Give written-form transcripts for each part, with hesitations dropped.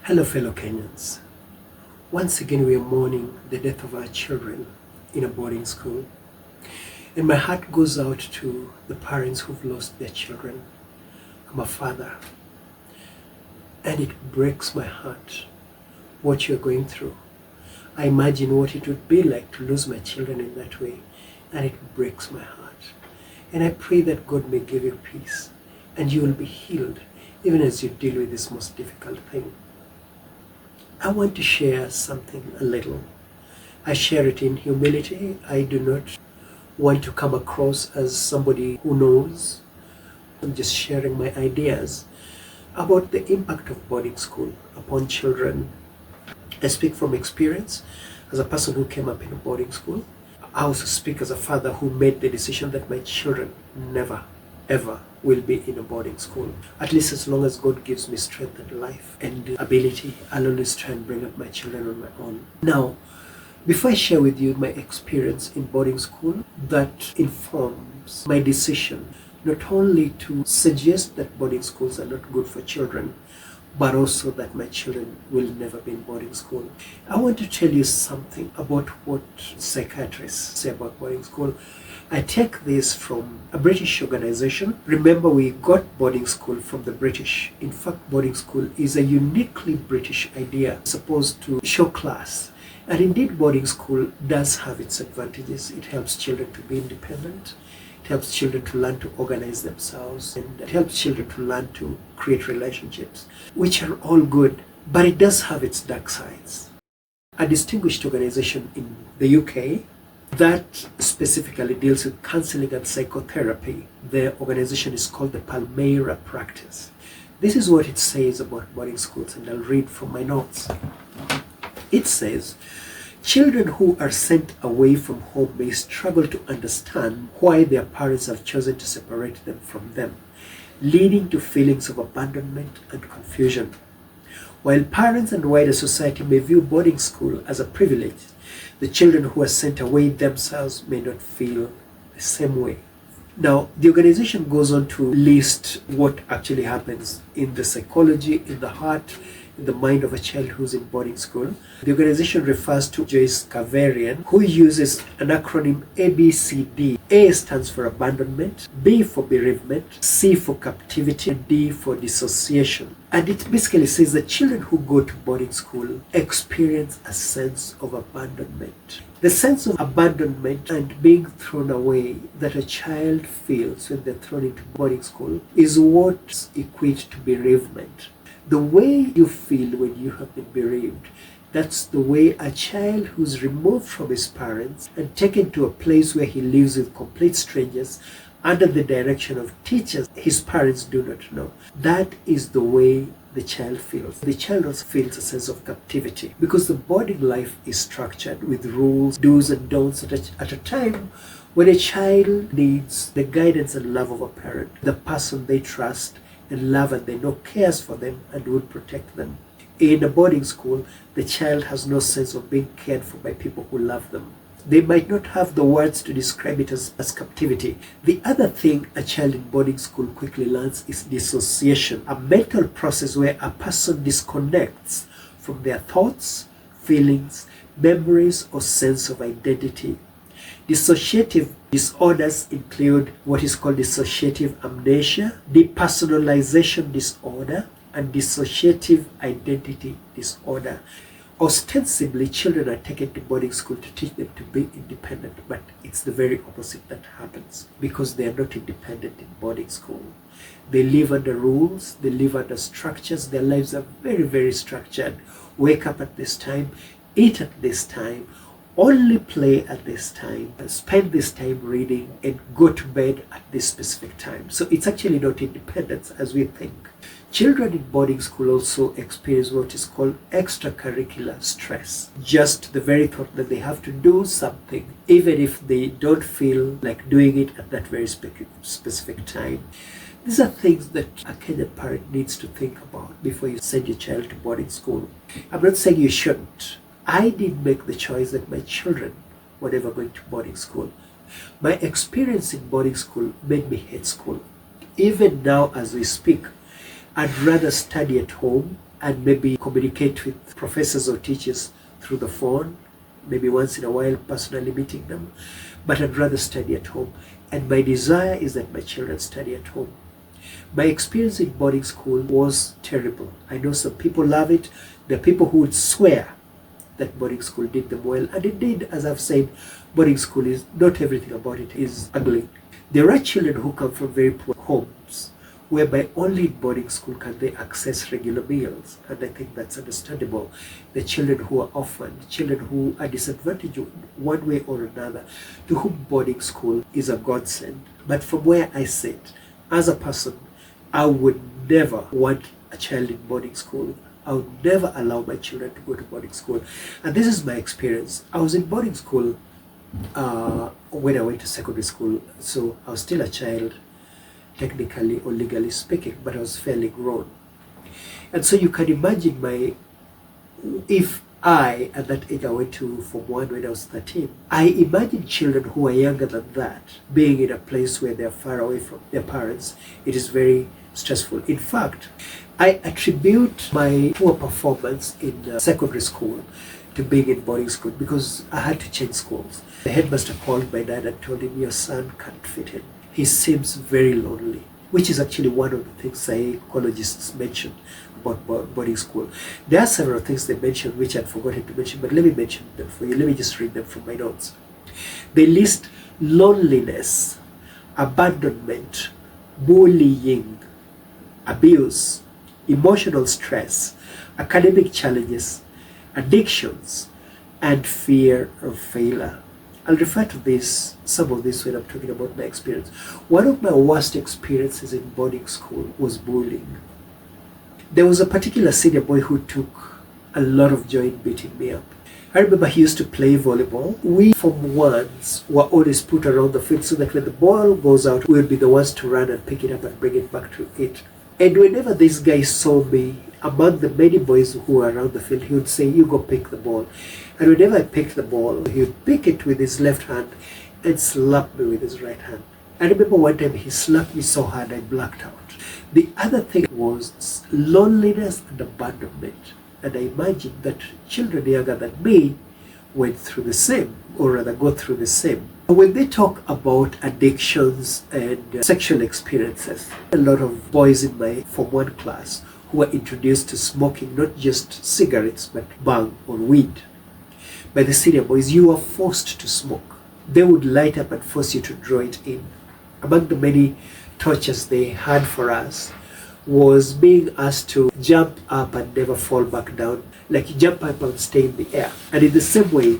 Hello, fellow Kenyans. Once again, we are mourning the death of our children in a boarding school. And my heart goes out to the parents who've lost their children. I'm a father. And it breaks my heart what you're going through. I imagine what it would be like to lose my children in that way. And it breaks my heart. And I pray that God may give you peace and you will be healed even as you deal with this most difficult thing. I want to share something a little. I share it in humility. I do not want to come across as somebody who knows. I'm just sharing my ideas about the impact of boarding school upon children. I speak from experience as a person who came up in a boarding school. I also speak as a father who made the decision that my children never, ever will be in a boarding school. At least as long as God gives me strength and life and ability, I'll always try and bring up my children on my own. Now, before I share with you my experience in boarding school, that informs my decision not only to suggest that boarding schools are not good for children, but also that my children will never be in boarding school. I want to tell you something about what psychiatrists say about boarding school. I take this from a British organization. Remember, we got boarding school from the British. In fact, boarding school is a uniquely British idea, supposed to show class. And indeed, boarding school does have its advantages. It helps children to be independent. It helps children to learn to organize themselves. And it helps children to learn to create relationships, which are all good. But it does have its dark sides. A distinguished organization in the UK that specifically deals with counseling and psychotherapy. The organization is called the Palmyra Practice. This is what it says about boarding schools, and I'll read from my notes. It says, children who are sent away from home may struggle to understand why their parents have chosen to separate them from them, leading to feelings of abandonment and confusion. While parents and wider society may view boarding school as a privilege, the children who are sent away themselves may not feel the same way. Now, the organization goes on to list what actually happens in the psychology, in the heart, in the mind of a child who's in boarding school. The organization refers to Joyce Kavarian, who uses an acronym ABCD. A stands for abandonment, B for bereavement, C for captivity, and D for dissociation. And it basically says that children who go to boarding school experience a sense of abandonment. The sense of abandonment and being thrown away that a child feels when they're thrown into boarding school is what equates to bereavement. The way you feel when you have been bereaved, that's the way a child who's removed from his parents and taken to a place where he lives with complete strangers under the direction of teachers his parents do not know. That is the way the child feels. The child also feels a sense of captivity because the boarding life is structured with rules, do's and don'ts at a time when a child needs the guidance and love of a parent, the person they trust and love and they know cares for them and will protect them. In a boarding school, the child has no sense of being cared for by people who love them. They might not have the words to describe it as captivity. The other thing a child in boarding school quickly learns is dissociation, a mental process where a person disconnects from their thoughts, feelings, memories, or sense of identity. Dissociative disorders include what is called dissociative amnesia, depersonalization disorder, and dissociative identity disorder. Ostensibly, children are taken to boarding school to teach them to be independent, but it's the very opposite that happens because they are not independent in boarding school. They live under rules, they live under structures, their lives are very, very structured. Wake up at this time, eat at this time, only play at this time, spend this time reading, and go to bed at this specific time. So it's actually not independence as we think. Children in boarding school also experience what is called extracurricular stress. Just the very thought that they have to do something, even if they don't feel like doing it at that very specific time. These are things that a Kenyan parent needs to think about before you send your child to boarding school. I'm not saying you shouldn't. I did make the choice that my children were never going to boarding school. My experience in boarding school made me hate school. Even now as we speak, I'd rather study at home and maybe communicate with professors or teachers through the phone, maybe once in a while personally meeting them, but I'd rather study at home. And my desire is that my children study at home. My experience in boarding school was terrible. I know some people love it. There are people who would swear that boarding school did them well. And indeed, as I've said, boarding school is not everything about it is ugly. There are children who come from very poor homes, whereby only in boarding school can they access regular meals. And I think that's understandable. The children who are orphaned, children who are disadvantaged one way or another, to whom boarding school is a godsend. But from where I sit, as a person, I would never want a child in boarding school. I would never allow my children to go to boarding school. And this is my experience. I was in boarding school when I went to secondary school. So I was still a child, technically or legally speaking, but I was fairly grown. And so you can imagine if I, at that age, I went to Form 1 when I was 13. I imagine children who are younger than that being in a place where they're far away from their parents. It is very stressful. In fact, I attribute my poor performance in secondary school to being in boarding school because I had to change schools. The headmaster called my dad and told him, "Your son can't fit in. He seems very lonely," which is actually one of the things psychologists mention about boarding school. There are several things they mentioned which I'd forgotten to mention, but let me mention them for you. Let me just read them from my notes. They list loneliness, abandonment, bullying, abuse, emotional stress, academic challenges, addictions, and fear of failure. I'll refer to some of this when I'm talking about my experience. One of my worst experiences in boarding school was bullying. There was a particular senior boy who took a lot of joy in beating me up. I remember he used to play volleyball. We Form 1s were always put around the field so that when the ball goes out, we'll be the ones to run and pick it up and bring it back to it. And whenever this guy saw me, among the many boys who were around the field, he would say, "You go pick the ball." And whenever I picked the ball, he would pick it with his left hand and slap me with his right hand. I remember one time he slapped me so hard I blacked out. The other thing was loneliness and abandonment. And I imagine that children younger than me went through the same, or rather go through the same. When they talk about addictions and sexual experiences, a lot of boys in my Form 1 class who were introduced to smoking, not just cigarettes, but bang or weed. By the senior boys, you were forced to smoke. They would light up and force you to draw it in. Among the many tortures they had for us was being asked to jump up and never fall back down, like jump up and stay in the air. And in the same way,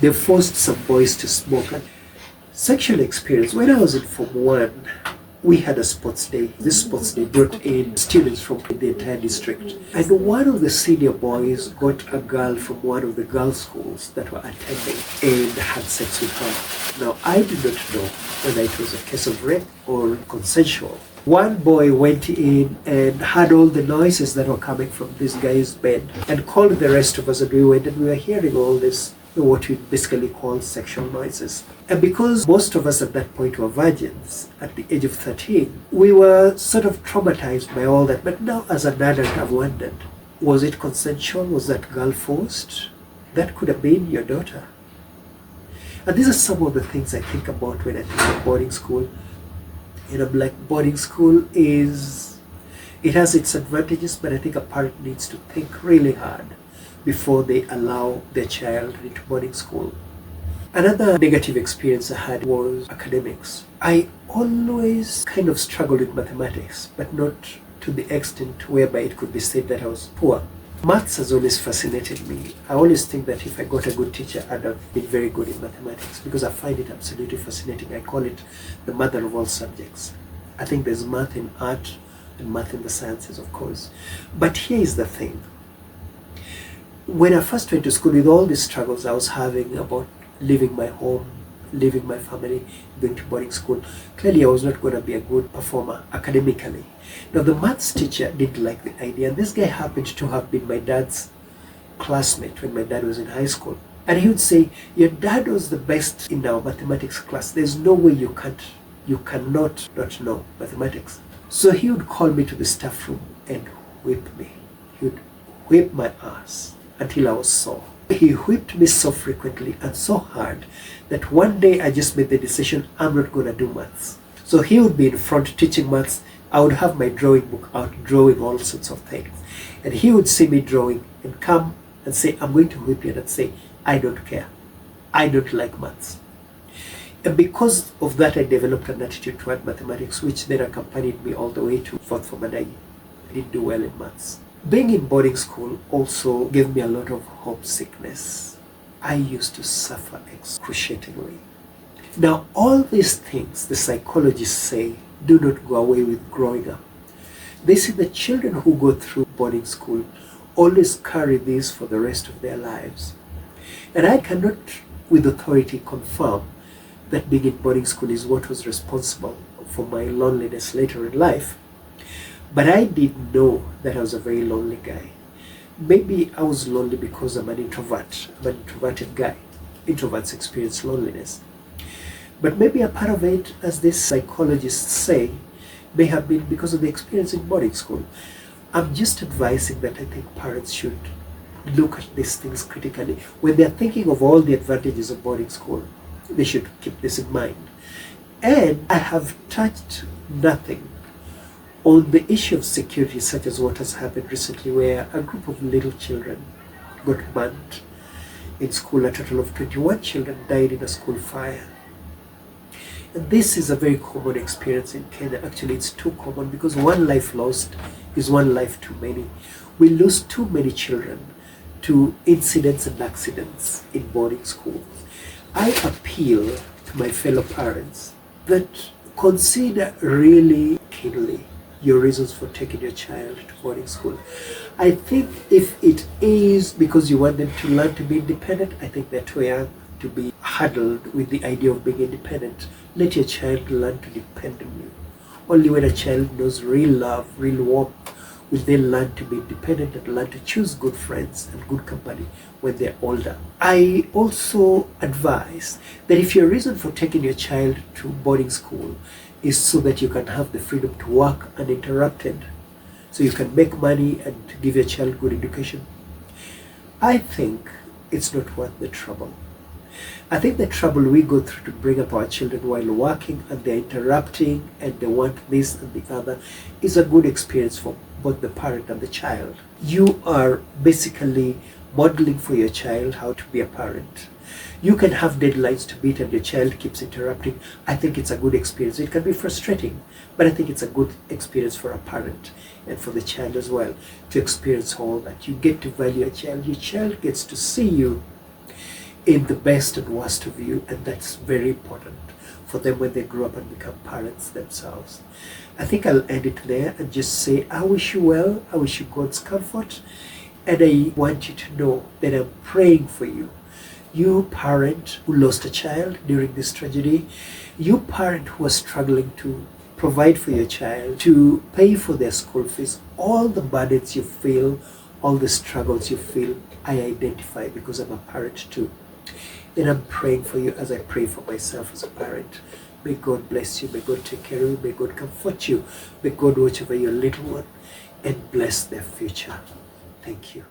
they forced some boys to smoke. And sexual experience, when I was in Form 1, we had a sports day. This sports day brought in students from the entire district. And one of the senior boys got a girl from one of the girls' schools that were attending and had sex with her. Now, I did not know whether it was a case of rape or consensual. One boy went in and heard all the noises that were coming from this guy's bed and called the rest of us, and we went and we were hearing all this, what we basically call sexual noises. And because most of us at that point were virgins at the age of 13, we were sort of traumatized by all that. But now as an adult, I've wondered, was it consensual? Was that girl forced? That could have been your daughter. And these are some of the things I think about when I think of boarding school. And I'm like, boarding school it has its advantages, but I think a parent needs to think really hard before they allow their child into boarding school. Another negative experience I had was academics. I always kind of struggled with mathematics, but not to the extent whereby it could be said that I was poor. Maths has always fascinated me. I always think that if I got a good teacher, I'd have been very good in mathematics because I find it absolutely fascinating. I call it the mother of all subjects. I think there's math in art and math in the sciences, of course. But here is the thing. When I first went to school, with all these struggles I was having about leaving my home, leaving my family, going to boarding school, clearly I was not going to be a good performer academically. Now the maths teacher didn't like the idea, and this guy happened to have been my dad's classmate when my dad was in high school. And he would say, "Your dad was the best in our mathematics class. There's no way you cannot know mathematics." So he would call me to the staff room and whip me. He would whip my ass until I was sore. He whipped me so frequently and so hard that one day I just made the decision, I'm not going to do maths. So he would be in front teaching maths. I would have my drawing book out, drawing all sorts of things. And he would see me drawing and come and say, I'm going to whip you. And I'd say, I don't care. I don't like maths. And because of that, I developed an attitude toward mathematics, which then accompanied me all the way to fourth form, and I didn't do well in maths. Being in boarding school also gave me a lot of homesickness. I used to suffer excruciatingly. Now, all these things the psychologists say do not go away with growing up. They say the children who go through boarding school always carry these for the rest of their lives. And I cannot with authority confirm that being in boarding school is what was responsible for my loneliness later in life. But I did know that I was a very lonely guy. Maybe I was lonely because I'm an introvert. I'm an introverted guy. Introverts experience loneliness. But maybe a part of it, as these psychologists say, may have been because of the experience in boarding school. I'm just advising that I think parents should look at these things critically. When they're thinking of all the advantages of boarding school, they should keep this in mind. And I have touched nothing on the issue of security, such as what has happened recently, where a group of little children got burnt in school. A total of 21 children died in a school fire. And this is a very common experience in Kenya. Actually, it's too common because one life lost is one life too many. We lose too many children to incidents and accidents in boarding schools. I appeal to my fellow parents that consider really keenly your reasons for taking your child to boarding school. I think if it is because you want them to learn to be independent, I think they're too young to be huddled with the idea of being independent. Let your child learn to depend on you. Only when a child knows real love, real warmth, will they learn to be independent and learn to choose good friends and good company when they're older. I also advise that if your reason for taking your child to boarding school is so that you can have the freedom to work uninterrupted, so you can make money and give your child good education, I think it's not worth the trouble. I think the trouble we go through to bring up our children while working and they're interrupting and they want this and the other is a good experience for both the parent and the child. You are basically modeling for your child how to be a parent. You can have deadlines to beat and your child keeps interrupting. I think it's a good experience. It can be frustrating, but I think it's a good experience for a parent and for the child as well to experience all that. You get to value your child. Your child gets to see you in the best and worst of you, and that's very important for them when they grow up and become parents themselves. I think I'll end it there and just say I wish you well, I wish you God's comfort, and I want you to know that I'm praying for you. You parent who lost a child during this tragedy, you parent who are struggling to provide for your child, to pay for their school fees, all the burdens you feel, all the struggles you feel, I identify because I'm a parent too. And I'm praying for you as I pray for myself as a parent. May God bless you. May God take care of you. May God comfort you. May God watch over your little one and bless their future. Thank you.